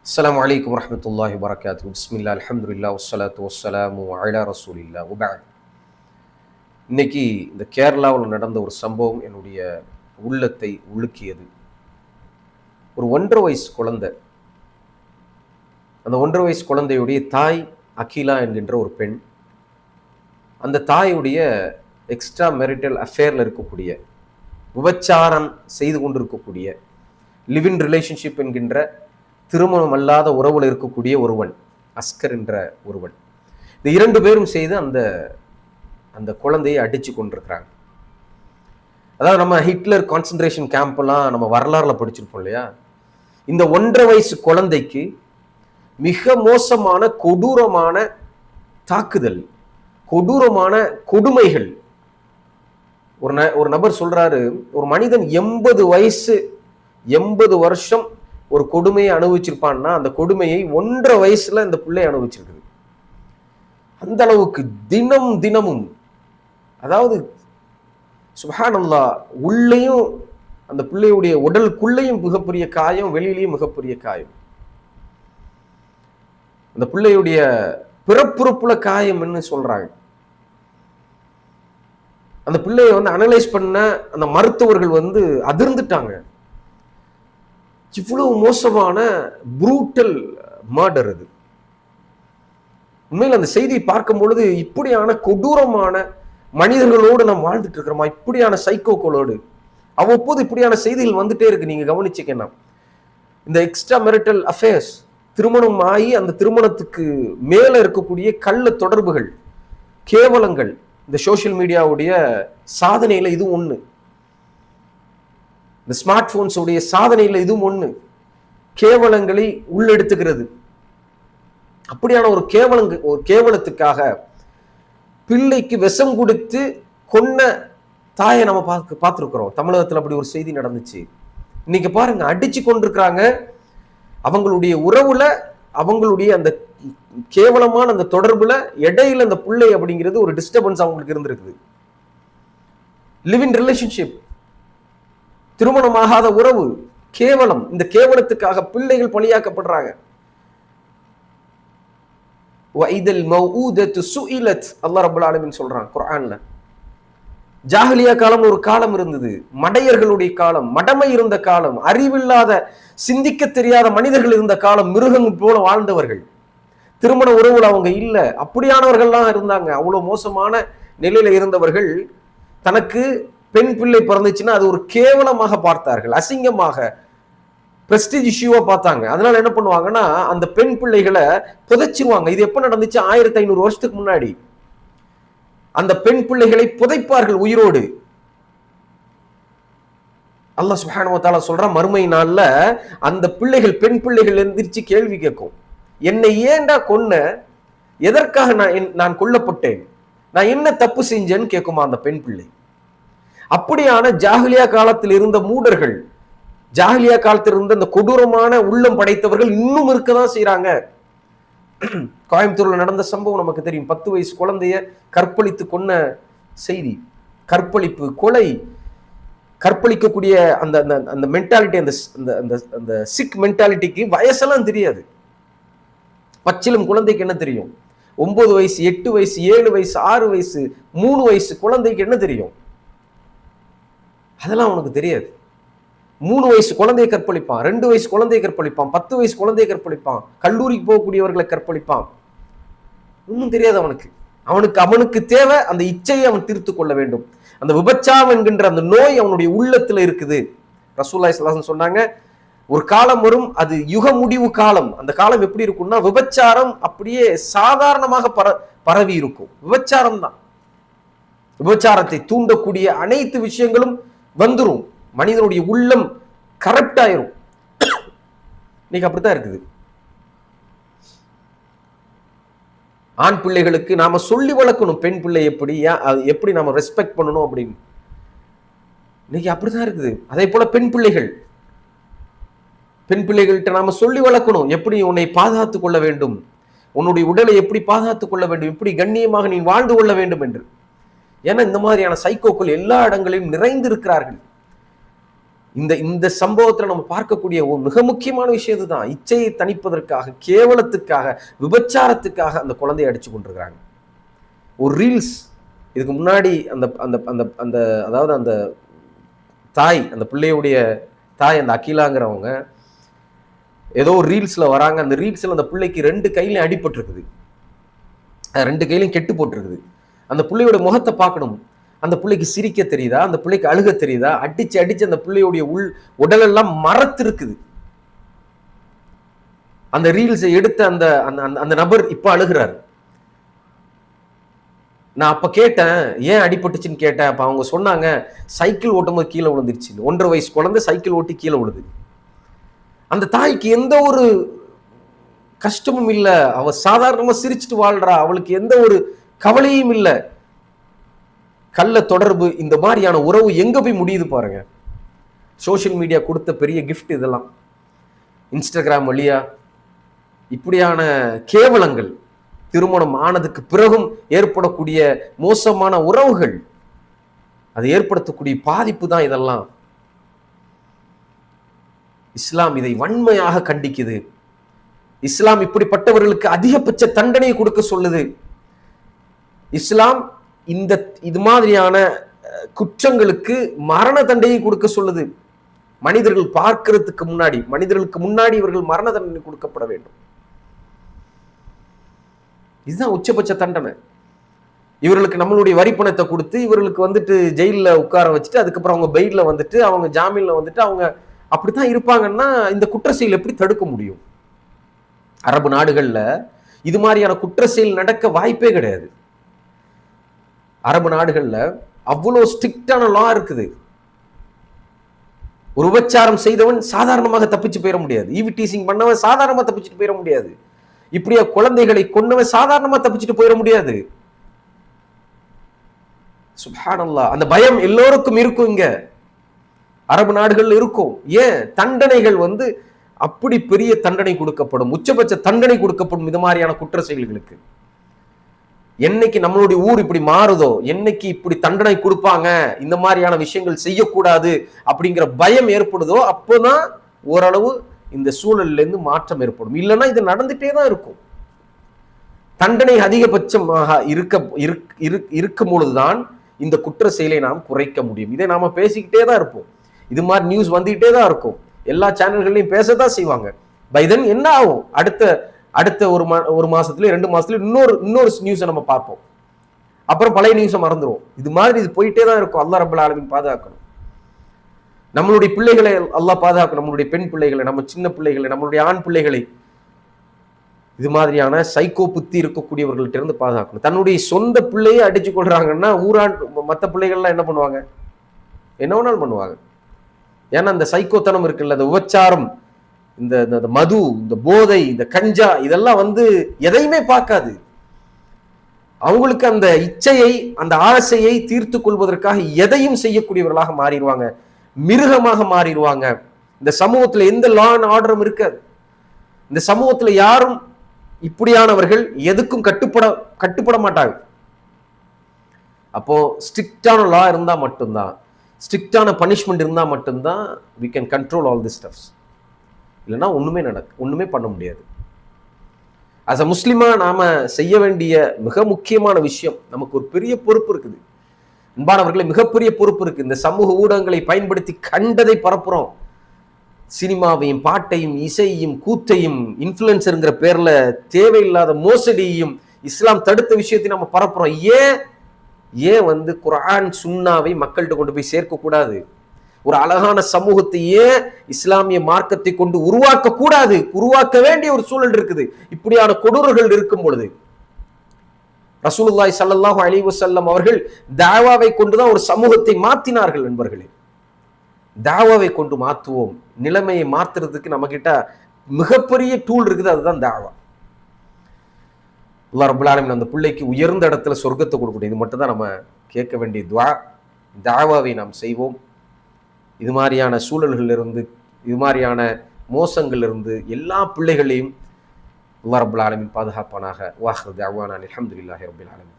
அஸ்ஸலாமு அலைக்கும் வரஹ்மத்துல்லாஹி வபரகாத்துஹு. பிஸ்மில்லாஹ், அல்ஹம்துலில்லாஹ், வஸ்ஸலாத்து வஸ்ஸலாமு அலா ரசூலில்லாஹ் வபஅத். இன்னைக்கு இந்த கேரளாவில் நடந்த ஒரு சம்பவம் என்னுடைய உள்ளத்தை உலுக்கியது. ஒரு 1.5 வயசு குழந்தை. அந்த 1.5 வயசு குழந்தையுடைய தாய் அகிலா என்கின்ற ஒரு பெண். அந்த தாயுடைய எக்ஸ்ட்ரா மேரிட்டல் அஃபேரில் இருக்கக்கூடிய, விபச்சாரம் செய்து கொண்டிருக்கக்கூடிய, லிவ் இன் ரிலேஷன்ஷிப் என்கின்ற திருமணம் அல்லாத உறவுல இருக்கக்கூடிய ஒருவன், அஸ்கர் என்ற ஒருவன். இந்த 2 பேரும் செய்து அந்த அந்த குழந்தையை அடிச்சு கொண்டிருக்கிறாங்க. அதாவது நம்ம ஹிட்லர் கான்சன்ட்ரேஷன் கேம்ப்லாம் நம்ம வரலாறுல படிச்சிருப்போம் இல்லையா? இந்த 1.5 வயசு குழந்தைக்கு மிக மோசமான கொடூரமான தாக்குதல், கொடூரமான கொடுமைகள். ஒரு நபர் சொல்றாரு, ஒரு மனிதன் 80 வருஷம் ஒரு கொடுமையை அனுபவிச்சிருப்பான்னா அந்த கொடுமையை 1.5 வயசுல இந்த பிள்ளை அனுபவிச்சிருக்குது. அந்த அளவுக்கு தினமும், அதாவது சுப்ஹானல்லாஹ், உள்ளேயும் அந்த பிள்ளையுடைய உடலுக்குள்ளேயும் மிகப்பெரிய காயம், வெளியிலையும் மிகப்பெரிய காயம். அந்த பிள்ளையுடைய பிறப்புறுப்புல காயம்னு சொல்றாங்க. அந்த பிள்ளையை அனலைஸ் பண்ண அந்த மருத்துவர்கள் அதிர்ந்துட்டாங்க. இவ்வளவு மோசமான ப்ரூட்டல் மர்டர் அது. உண்மையில் அந்த செய்தியை பார்க்கும் பொழுது, இப்படியான கொடூரமான மனிதர்களோடு நாம் வாழ்ந்துட்டு இருக்கிறோமா? இப்படியான சைக்கோக்களோடு அவ்வப்போது இப்படியான செய்திகள் வந்துட்டே இருக்கு. நீங்க கவனிச்சுக்கணும். இந்த எக்ஸ்ட்ரா மேரிட்டல் அஃபேர்ஸ், திருமணம் ஆகி அந்த திருமணத்துக்கு மேல இருக்கக்கூடிய கள்ள தொடர்புகள், கேவலங்கள், இந்த சோசியல் மீடியாவுடைய சாதனையில இதுவும் ஒண்ணு. இந்த ஸ்மார்ட் போன்ஸ் உடைய சாதனையில இதுவும் ஒண்ணு. கேவலங்களை உள்ளெடுத்துக்கிறது. அப்படியான ஒரு கேவலத்துக்காக பிள்ளைக்கு விஷம் கொடுத்து கொன்ன தாயை நம்ம பார்த்திருக்கிறோம். தமிழகத்தில் அப்படி ஒரு செய்தி நடந்துச்சு. இன்னைக்கு பாருங்க, அடிச்சு கொண்டிருக்கிறாங்க. அவங்களுடைய உறவுல, அவங்களுடைய அந்த கேவலமான அந்த தொடர்புல இடையில அந்த பிள்ளை அப்படிங்கிறது ஒரு டிஸ்டர்பன்ஸ் அவங்களுக்கு இருந்திருக்குது. லிவ் இன் ரிலேஷன்ஷிப், திருமணமாகாத உறவு, கேவலம். இந்த கேவலத்துக்காக பிள்ளைகள் பலியாக்கப்படுறாங்க. அல்லாஹ் ரப்பல் ஆலமீன் சொல்றான் குர்ஆன்ல. ஜாஹிலியா காலம் ஒரு காலம் இருந்தது, மடையர்களுடைய காலம், மடமை இருந்த காலம், அறிவில்லாத சிந்திக்க தெரியாத மனிதர்கள் இருந்த காலம், மிருகங்கள் போல வாழ்ந்தவர்கள். திருமண உறவுல அவங்க இல்ல, அப்படியானவர்கள்லாம் இருந்தாங்க. அவ்வளவு மோசமான நிலையில இருந்தவர்கள் தனக்கு பெண் பிள்ளை பிறந்துச்சுன்னா அது ஒரு கேவலமாக பார்த்தார்கள், அசிங்கமாக, பிரஸ்டீஜ் இஷ்யூவா பார்த்தாங்க. அதனால என்ன பண்ணுவாங்கன்னா, அந்த பெண் பிள்ளைகளை புதைச்சிருவாங்க. இது எப்ப நடந்துச்சு? 1500 வருஷத்துக்கு முன்னாடி. அந்த பெண் பிள்ளைகளை புதைப்பார்கள் உயிரோடு. அல்லாஹ் சுப்ஹானஹு வ தஆலா சொல்றான், மறுமை நாள்ல அந்த பிள்ளைகள், பெண் பிள்ளைகள் எந்திரிச்சு கேள்வி கேட்கும். என்னை ஏண்டா கொன்ன? எதற்காக நான் கொல்லப்பட்டேன்? நான் என்ன தப்பு செஞ்சேன்னு கேட்குமா அந்த பெண் பிள்ளை. அப்படியான ஜாஹிலியா காலத்தில் இருந்த மூடர்கள், ஜாஹிலியா காலத்தில் இருந்த அந்த கொடூரமான உள்ளம் படைத்தவர்கள் இன்னும் இருக்கதான் செய்யறாங்க. கோயம்புத்தூர்ல நடந்த சம்பவம் நமக்கு தெரியும். 10 வயசு குழந்தைய கற்பழித்து கொன்ன செய்தி. கற்பழிப்பு, கொலை, கற்பழிக்கக்கூடிய அந்த அந்த மென்டாலிட்டி, அந்த சிக் மென்டாலிட்டிக்கு வயசெல்லாம் தெரியாது. பச்சிலும் குழந்தைக்கு என்ன தெரியும்? 9 வயசு, 8 வயசு, 7 வயசு, 6 வயசு, 3 வயசு குழந்தைக்கு என்ன தெரியும்? அதெல்லாம் உனக்கு தெரியாது. 3 வயசு குழந்தையை கற்பழிப்பான், 2 வயசு குழந்தையை கற்பழிப்பான், 10 வயசு குழந்தையை கற்பழிப்பான், கல்லூரிக்கு போகக்கூடியவர்களை கற்பழிப்பான். ஒன்றும் தெரியாது அவனுக்கு. அவனுக்கு தேவை அந்த இச்சையை அவன் தீர்த்து கொள்ள வேண்டும். அந்த விபச்சாரம் என்கின்ற அந்த நோய் அவனுடைய உள்ளத்துல இருக்குது. ரசூலுல்லாஹி ஸல்லல்லாஹு அலைஹி வஸல்லம் சொன்னாங்க, ஒரு காலம் வரும், அது யுக முடிவு காலம். அந்த காலம் எப்படி இருக்கும்னா, விபச்சாரம் அப்படியே சாதாரணமாக பரவி இருக்கும். விபச்சாரம் தான், விபச்சாரத்தை தூண்டக்கூடிய அனைத்து விஷயங்களும் வந்துரும். மனிதனுடைய உள்ளம் கரெக்ட் ஆயிரும். இன்னைக்கு அப்படித்தான் இருக்குது. ஆண் பிள்ளைகளுக்கு நாம சொல்லி வளர்க்கணும், பெண் பிள்ளை எப்படி நாம ரெஸ்பெக்ட் பண்ணணும் அப்படின்னு. இன்னைக்கு அப்படித்தான் இருக்குது. அதே போல பெண் பிள்ளைகள்கிட்ட நாம சொல்லி வளர்க்கணும், எப்படி உன்னை பாதுகாத்துக் கொள்ள வேண்டும், உன்னுடைய உடலை எப்படி பாதுகாத்துக் கொள்ள வேண்டும், எப்படி கண்ணியமாக நீ வாழ்ந்து கொள்ள வேண்டும் என்று. ஏன்னா இந்த மாதிரியான சைக்கோக்கள் எல்லா இடங்களிலும் நிறைந்து இருக்கிறார்கள். இந்த இந்த சம்பவத்துல நம்ம பார்க்கக்கூடிய ஒரு மிக முக்கியமான விஷயம் இதுதான். இச்சையை தணிப்பதற்காக, கேவலத்துக்காக, விபச்சாரத்துக்காக அந்த குழந்தையை அடிச்சு கொண்டிருக்கிறாங்க. ஒரு ரீல்ஸ் இதுக்கு முன்னாடி அந்த அந்த அந்த அந்த அதாவது அந்த தாய், அந்த பிள்ளையுடைய தாய், அந்த அகிலாங்கிறவங்க ஏதோ ஒரு ரீல்ஸ்ல வராங்க. அந்த ரீல்ஸ்ல அந்த பிள்ளைக்கு 2 கையிலையும் அடிபட்டிருக்குது, 2 கையிலையும் கெட்டு போட்டிருக்குது. அந்த பிள்ளையோட முகத்தை பார்க்கணும். அந்த பிள்ளைக்கு சிரிக்க தெரியுதா, அந்த பிள்ளைக்கு அழுக தெரியுதா? அடிச்சு அடிச்சு அந்த பிள்ளையுடைய உடலெல்லாம் மரத்து இருக்குது. அந்த ரீல்ஸை எடுத்த அந்த அந்த நபர் இப்ப அழுகிறார். நான் அப்ப கேட்டேன், ஏன் அடிபட்டுச்சுன்னு கேட்டேன். அப்ப அவங்க சொன்னாங்க, சைக்கிள் ஓட்டும் போது கீழே விழுந்துருச்சு. 1.5 வயசு குழந்தை சைக்கிள் ஓட்டி கீழே விழுது. அந்த தாய்க்கு எந்த ஒரு கஷ்டமும் இல்ல, அவ சாதாரணமா சிரிச்சுட்டு வாழ்றா, அவளுக்கு எந்த ஒரு கவலையும் இல்ல. கள்ள தொடர்பு, இந்த மாதிரியான உறவு எங்க போய் முடியுது பாருங்க. சோசியல் மீடியா கொடுத்த பெரிய கிஃப்ட் இதெல்லாம். இன்ஸ்டாகிராம் வழியா இப்படியான கேவலங்கள், திருமணம் ஆனதுக்கு பிறகும் ஏற்படக்கூடிய மோசமான உறவுகள், அது ஏற்படுத்தக்கூடிய பாதிப்பு தான் இதெல்லாம். இஸ்லாம் இதை வன்மையாக கண்டிக்குது. இஸ்லாம் இப்படிப்பட்டவர்களுக்கு அதிகபட்ச தண்டனையை கொடுக்க சொல்லுது. இஸ்லாம் இது மாதிரியான குற்றங்களுக்கு மரண தண்டனையை கொடுக்க சொல்லுது. மனிதர்கள் பார்க்கிறதுக்கு முன்னாடி, மனிதர்களுக்கு முன்னாடி இவர்கள் மரண தண்டனை கொடுக்கப்பட வேண்டும். இதுதான் உச்சபட்ச தண்டனை. இவர்களுக்கு நம்மளுடைய வரிப்பணத்தை கொடுத்து இவர்களுக்கு வந்துட்டு ஜெயில உட்கார வச்சுட்டு அதுக்கப்புறம் அவங்க பெயில்ல வந்துட்டு அவங்க ஜாமீன்ல வந்துட்டு அவங்க அப்படித்தான் இருப்பாங்கன்னா இந்த குற்ற செயல் எப்படி தடுக்க முடியும்? அரபு நாடுகள்ல இது மாதிரியான குற்ற செயல் நடக்க வாய்ப்பே கிடையாது. அரபு நாடுகள்ல அவ்வளவு ஸ்ட்ரிக்டான லா இருக்குது. ஒரு விபச்சாரம் செய்தவன் சாதாரணமாக தப்பிச்சு போயிட முடியாது. ஈவி டீசிங் பண்ணவன் சாதாரணமா தப்பிச்சுட்டு போயிட முடியாது. இப்படியா குழந்தைகளை கொன்னவன் சாதாரணமா தப்பிச்சுட்டு போயிட முடியாது. சுப்ஹானல்லாஹ். அந்த பயம் எல்லோருக்கும் இருக்கும். இங்க அரபு நாடுகள் இருக்கும். ஏன்? தண்டனைகள் அப்படி பெரிய தண்டனை கொடுக்கப்படும், உச்சபட்ச தண்டனை கொடுக்கப்படும் இது மாதிரியான குற்ற செயல்களுக்கு. என்னைக்கு நம்மளுடைய ஊர் இப்படி மாறுதோ, என்னைக்கு இப்படி தண்டனை கொடுப்பாங்க, இந்த மாதிரியான விஷயங்கள் செய்யக்கூடாது அப்படிங்கிற பயம் ஏற்படுதோ, அப்போதான் ஓரளவு இந்த சூழல்ல இருந்து மாற்றம் ஏற்படும். இல்லைன்னா இது நடந்துட்டே தான் இருக்கும். தண்டனை அதிகபட்சமாக இருக்கும் பொழுதுதான் இந்த குற்ற செயலை நாம் குறைக்க முடியும். இதை நாம பேசிக்கிட்டே தான் இருப்போம். இது மாதிரி நியூஸ் வந்துகிட்டே தான் இருக்கும். எல்லா சேனல்கள்லையும் பேசதான் செய்வாங்க. பை தென் என்ன ஆகும்? அடுத்த ஒரு மாசத்துல 2 மாசத்துல இன்னொரு நியூஸை நம்ம பார்ப்போம். அப்புறம் பழைய நியூஸை மறந்துடுவோம். இது மாதிரி இது போயிட்டே தான் இருக்கும். அல்லாஹ் ரப்பல் ஆலமீன் பாதுகாக்கணும். நம்மளுடைய பிள்ளைகளை அல்லாஹ் பாதுகாக்கணும். நம்மளுடைய பெண் பிள்ளைகளை, நம்ம சின்ன பிள்ளைகளை, நம்மளுடைய ஆண் பிள்ளைகளை இது மாதிரியான சைக்கோ புத்தி இருக்கக்கூடியவர்கள்ட்ட இருந்து பாதுகாக்கணும். தன்னுடைய சொந்த பிள்ளையே அடிச்சு கொள்றாங்கன்னா மற்ற பிள்ளைகள்லாம் என்ன பண்ணுவாங்க? என்ன வேணாலும் பண்ணுவாங்க. ஏன்னா அந்த சைக்கோத்தனம் இருக்குல்ல, இந்த விபச்சாரம், இந்த மது, இந்த போதை, இந்த கஞ்சா, இதெல்லாம் எதையுமே பார்க்காது. அவங்களுக்கு அந்த இச்சையை, அந்த ஆசையை தீர்த்து கொள்வதற்காக எதையும் செய்யக்கூடியவர்களாக மாறிடுவாங்க, மிருகமாக மாறிடுவாங்க. இந்த சமூகத்துல எந்த லா அண்ட் ஆர்டரும் இருக்காது. இந்த சமூகத்துல யாரும் இப்படியானவர்கள் எதுக்கும் கட்டுப்பட மாட்டாங்க. அப்போ ஸ்ட்ரிக்டான லா இருந்தா மட்டும்தான், ஸ்ட்ரிக்டான பனிஷ்மெண்ட் இருந்தா மட்டும்தான் we can control all this stuffs. இல்லைன்னா ஒண்ணுமே பண்ண முடியாது. as a முஸ்லிமா நாம செய்ய வேண்டிய மிக முக்கியமான விஷயம், நமக்கு ஒரு பெரிய பொறுப்பு இருக்குது. அன்பானவர்களே, மிகப்பெரிய பொறுப்பு இருக்கு. இந்த சமூக ஊடகங்களை பயன்படுத்தி கண்டதை பரப்புறோம். சினிமாவையும், பாட்டையும், இசையையும், கூத்தையும், இன்ஃப்ளூயன்சருங்கிற பேர்ல தேவையில்லாத மோசடியையும் இஸ்லாம் தடுத்த விஷயத்தை நம்ம பரப்புறோம். ஏன் குர்ஆன் சுன்னாவை மக்கள்கிட்ட கொண்டு போய் சேர்க்க கூடாது? ஒரு அழகான சமூகத்தை ஏன் இஸ்லாமிய மார்க்கத்தை கொண்டு உருவாக்க கூடாது? உருவாக்க வேண்டிய ஒரு சூழல் இருக்குது. இப்படியான கொடூரர்கள் இருக்கும் பொழுது ரசூலுல்லாஹி ஸல்லல்லாஹு அலைஹி வஸல்லம் அவர்கள் தாவாவை கொண்டுதான் ஒரு சமூகத்தை மாற்றினார்கள். நண்பர்களே, தாவாவை கொண்டு மாற்றுவோம். நிலைமையை மாத்துறதுக்கு நம்ம கிட்ட மிகப்பெரிய டூல் இருக்குது, அதுதான் தாவா. அல்லாஹ் ரப்பல் ஆலமீன் அந்த பிள்ளைக்கு உயர்ந்த இடத்துல சொர்க்கத்தை கொடுக்கணும். இது மட்டும் தான் நம்ம கேட்க வேண்டிய துஆ. தாவாவை நாம் செய்வோம். இது மாதிரியான சூழல்கள் இருந்து, இது மாதிரியான மோசங்கள் இருந்து எல்லா பிள்ளைகளையும் அல்லாஹ் ரப்பல் ஆலமீன் பாதுகாப்பானாக. வாஹிரு தஅவானா அல்ஹம்துலில்லாஹி ரப்பில் ஆலமீன்.